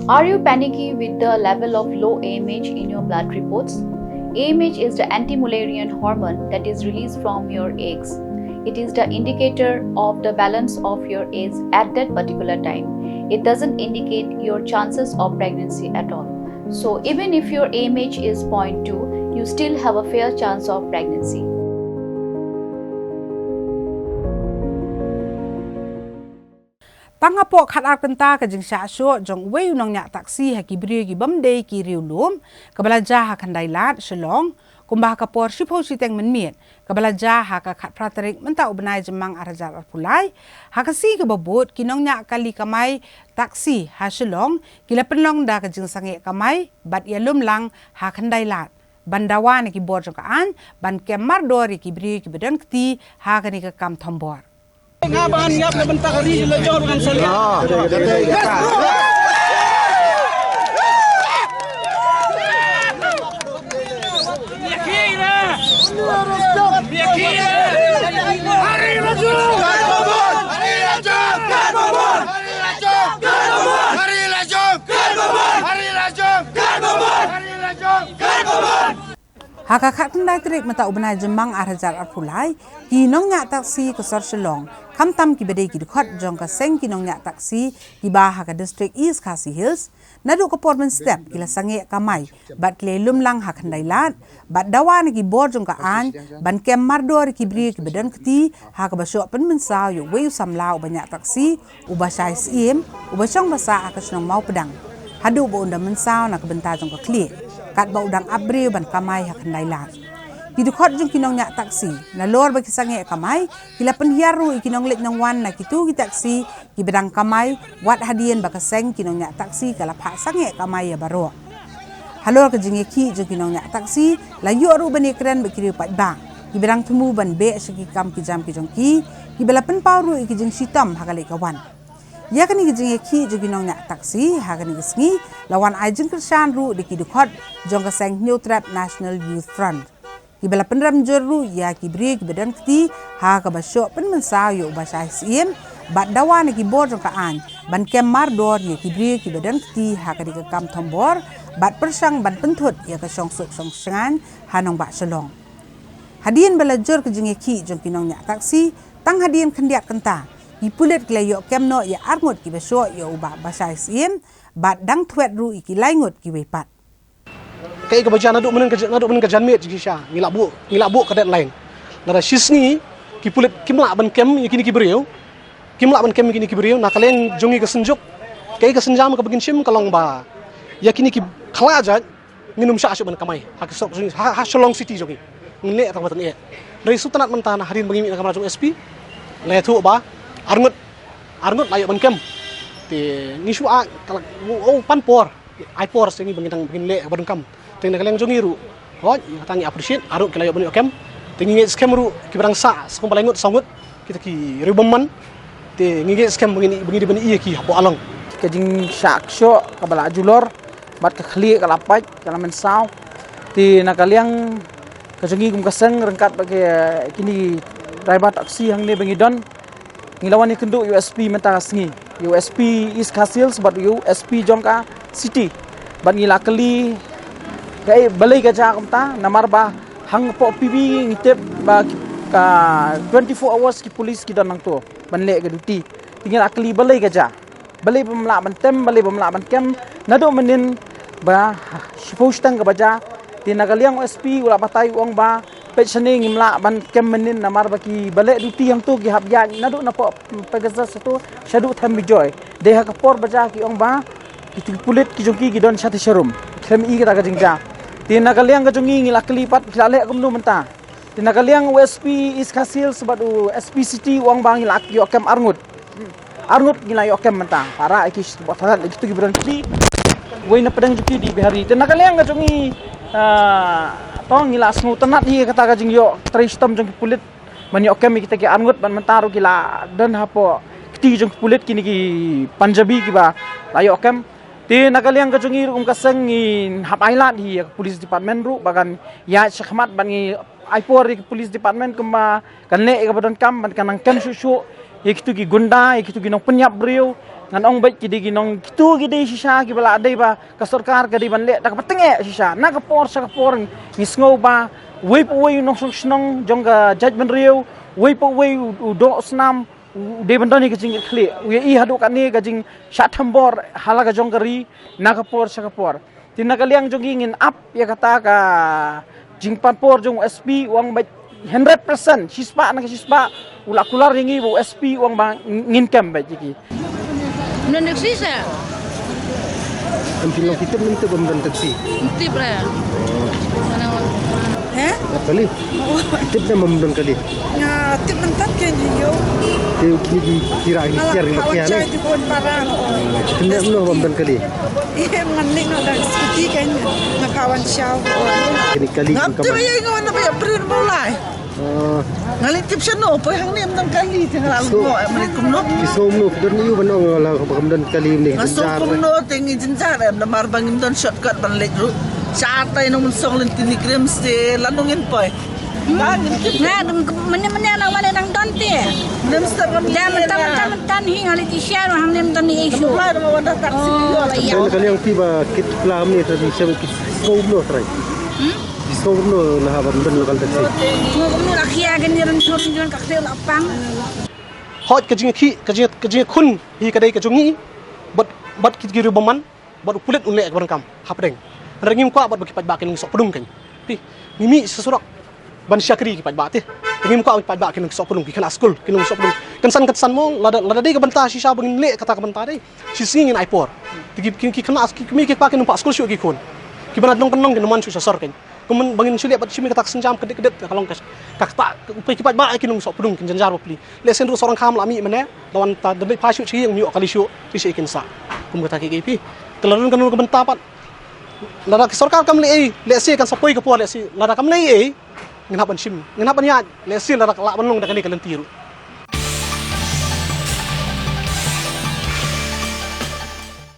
Are you panicky with the level of low AMH in your blood reports? AMH is the anti-Mullerian hormone that is released from your eggs. It is the indicator of the balance of your eggs at that particular time. It doesn't indicate your chances of pregnancy at all. So even if your AMH is 0.2, you still have a fair chance of pregnancy. Pangapo khatar kenta ka jing sha sho jong wei nong nya taksi ha ki bri ki bam dei ki riu lum ka bala ja ha khandai lat shalong kumbah ka por shipho siteng men miet ka bala ja ha ka khat praterik menta ubnai jemang arajar pulai ha ka si ka babut ki nong nya kali kamai taksi ha shalong ki la penlong da ka jing sange kamai bat ya lum lang ha khandai lat bandawa ni ki bor jong ka an ban kemar dori ki bri ki bedan kti ha ka ni ka kam thombor ngaban ngap na bentar kali le jor dengan saya. Hari laju. Haka khat ndai trik mata ubnai jemang arajar arpulai ki nong nya taksi ko sor shalong kam tam ki bede ki khot jong ka seng ki nong nya taksi ki ba haka district east Khasi Hills nadu ko portman step ki la sange kamai bat le lum lang hak ndai lat bat dawan ki bor jong ka an ban kem mardor ki bri ki bedan kti haka ba sho pen men saw yo weu samlau banyak taksi uba sai sim uba chong basa akasnong mau pedang hadu bo unda men saw na ka benta jong ka kli kat ba udang abreu ban kamai hak ndai lat Kidu khot jung kinong nya taksi na lor ba kisange kamai kila penhiaru kinong lek nong wan na kitu ki taksi ki bedang kamai wat hadien ba kaseng kinong nya taksi kala pha sange kamai ya baro halor ka jinge ki jung kinong nya taksi la yu ru bani kren ba kiri pat bang ki bedang tumu ban be segi kam ki jam ki jong ki bela pen paru ki jing sitam hakale kawan ya kani ki jinge ki jung kinong nya taksi hakani kisngi lawan ai jing kersan ru de kidu khot jong kaseng New Trap National Youth Front Kibala penram jorru ya kibri kibedan kti ha ka basyo pen mensa yo basai sim bat dawan ki bor ka an ban kem mar dor ya kibri kibedan kti ha ka di kam thombor bat persang ban penthut ya ka song suk song sangan hanong ba shalong hadien bala jor ke jinge ki jong kinong nya taksi tang hadien khendiak kenta ipulet kleyo kemno ya arngot ki basyo yo ba basai sim bat dang thwet ru iki laingot ki wepat Kay kebaca naduk menen ke janmet jisha ngilak bu kadet lain nara shisni ki pulet kimla ban kem yakini ki beriu kimla ban kem yakini ki beriu na kalen jongi ke senjuk kay ke senjam ke begin sim kalong ba yakini ki khala aja minum sha asuk ban kamai ha sok ha shalong city jongi ngile ta matan e dari sutanat mentana harin bagi na kamera jong SP le thu ba arngut layo ban kem ti nisu a pan por ai por sengi bangin le ban kam Tengah kalian jongi ru, hot, tangi appreciate, aruk kelayo bani okem, tengi scam ru, kibarang sa, sekom palingut sangut, kita ki ribaman, tengi scam begini bani iya ki hapo along. Kajing syak syo kabala julor, bat kekhli kalapai, kalamen saw, ti nakaliang kajongi kum kaseng rengkat pakai kini driver taksi hang ni bangidon, ngilawan ni kenduk USP mentah sengi, USP East Khasi Hills bat USP jongka city, bat ngila keli Kay balay ka ja kumta namar ba hang po PB ngitip ba ka 24 hours ki police ki danang to banle ka duty tinggal akli balay ka ja balay pamla ban tem balay pamla ban kem nado menin ba shipostang ka baja tinagaliang OSP wala patay uang ba pensioning imla ban kem menin namar ba ki balay duty yang to ki habya nado na po pagasa to shadu tham joy deha ka por baja ki uang ba ki pulit ki jongki ki don shati sharum kemi kita ka jingja Tinagaliang kajongi ngilak kelipat kilale kumnu menta. Tinagaliang USP East Khasi Hills sebab SP City uang bang ngilak yo kem arngut. Arngut ngilak yo kem menta. Para ikis botalan itu gibran kli. Wei na pedang juki di bihari. Tinagaliang kajongi tong ngilak snu tenat hi kata kajing yo tristem jong kulit mani okem kita ki arngut ban mentaru kila dan hapo kiti jong kulit kini ki Punjabi kiba layo okem Ti nakaliang kajongi rum kaseng in hap island hi police department ru bagan ya syahmat bangi aipor di police department kema kanle ka badon kam ban kanang kem susu ikitu ki gunda ikitu ki nong penyap brio ngan ong baik kidi ginong kitu gidi sisa ki bala adai ba ka sarkar kadi ban le tak patenge sisa na ka por sa ka por ngisngo ba wei po wei nong snong jong ka judgment riu wei po wei do snam de ban doni ka jing khli we I hadu ka ni ka jing shathambor hala ka jong kari na ka por sa ka por tin na ka liang jong ingin up ya kata ka jing pan por jong SP wang baik 100% sispa na ka sispa ula kular ringi bo SP wang bang ngin kem baik jiki Nandek sisa, Ang pinang kita minta pemberan taksi. nanti pra. Kali. Tip na pemberan kali. Nga tip man tat ken yo. Dia kira ikhtiar Kawan makian. di kon parang. Kena no pemberan kali. Iya nganlik no dak skuti kan nga kawan siaw. Kini kali Ngam tu ya ingon na ba prin mulai. Ngalit tip siya no, pay hang niyam ng kali tinggal mo ay malit kumno. Kisom no don iyo banong wala pemberan kali ni. Ngaso kumno tingi jinjar am na marbang imdon shortcut ban lek ru. Sa atay nung song len tini krem ste lanungin pay. Bangin tip Nga, manya nang mana nang donte. nem sta kam Jam tan hi ngali ti siya no hamnem tan ni issue. Mulai na wala taksi yo la ya. Dan kali yang tiba kit pelam ni tadi saya kisom no try. Kisom no nah pemberan lokal taksi. Ngom no rakhia gan ni ran thon jon ka khel apang. Hot ka jing kun hi kadai ka jungi bat kit giru baman bat pulet unle ak barangkam hapdeng rangim ko bat bakipaj bakin sok pudung kan pi mimi sesurak ban syakri kipaj bate rangim ko kipaj bakin sok pudung kan askul kinung sok pudung kan san mo lada dei ka banta sisa bangin le kata ka banta dei sisingin aipor ki kana aski mi ki pakin pa askul syuk ki kun ki banat long kanong kinuman su sasar kan kuman bangin sule bat simi katak senjam kedet kalong kas kakta upai kipaj ba kinung sok pudung kin janjar pli le sen ru sorang kham lami mane lawan ta dei pa syuk chi yang nyu kali syuk ti ikin sa kum kata ki pi telarun kanun ka banta pat lada sarkar kam le se kan sapoi ka po le si lada kam le nginapan sim nginapan ya le si lada la banong da kani kalan tiru